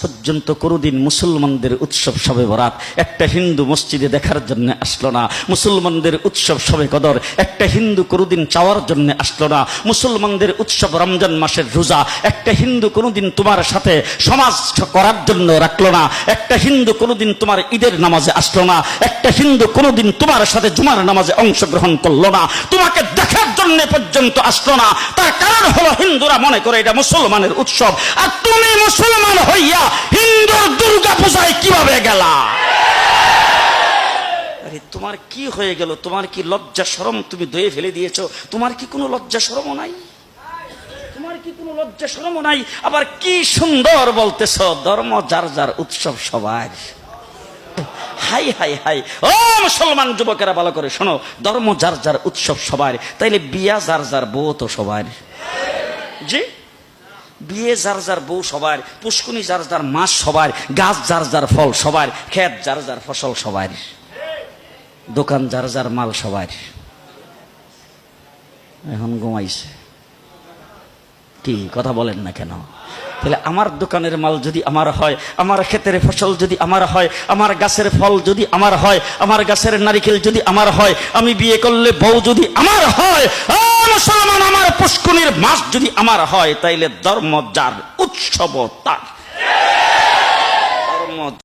পর্যন্ত কোনোদিন মুসলমানদের উৎসব শবে বরাত একটা হিন্দু মসজিদে দেখার জন্য আসলো না। মুসলমানদের উৎসব শবে কদর একটা হিন্দু কোনোদিন চাওয়ার জন্য আসলো না। মুসলমানদের উৎসব রমজান মাসের রোজা একটা হিন্দু কোনোদিন তোমার সাথে সমাজ করার জন্য রাখলো না। একটা হিন্দু কোনোদিন তোমার ঈদের নামাজে আসলো না। একটা হিন্দু কোনোদিন তোমার সাথে জুমার নামাজে অংশগ্রহণ করলো না। তোমাকে দেখার জন্য পর্যন্ত আসলো না। তার কারণ হলো হিন্দুরা মনে করে এটা মুসলমানের উৎসব, আর তুমি মুসলমান হইয়া হিন্দুর দুর্গা পূজায় কিভাবে গেলা? আরে তোমার কি হয়ে গেল? তোমার কি লজ্জা শরম তুমি দয়ে ফেলে দিয়েছো? তোমার কি কোনো লজ্জা শরমও নাই? তোমার কি কোনো লজ্জা শরমও নাই? আবার কি সুন্দর বলতেছ, ধর্ম যার যার উৎসব সবার। হাই হাই হাই, ও মুসলমান যুবকেরা ভালো করে শোনো, ধর্ম যার যার উৎসব সবার, তাইলে বিয়া যার যার বউ তো সবার। জি, বিয়ে যার যার বউ সবার, পুষ্কুনি যার যার মাছ সবার, গাছ যার যার ফল সবার, ক্ষেত যার যার ফসল সবার, দোকান যার যার মাল সবার। এখন ঘুমাইছে কি কথা বলেন না কেন? তাহলে আমার দোকানের মাল যদি আমার হয়, আমার ক্ষেতের ফসল যদি আমার হয়, আমার গাছের ফল যদি আমার হয়, আমার গাছের নারিকেল যদি আমার হয়, আমি বিয়ে করলে বউ যদি আমার হয়, মুসলমান আমার পুষ্কুনির মাছ যদি আমার হয়, তাইলে ধর্ম যার উৎসব তার। ধর্ম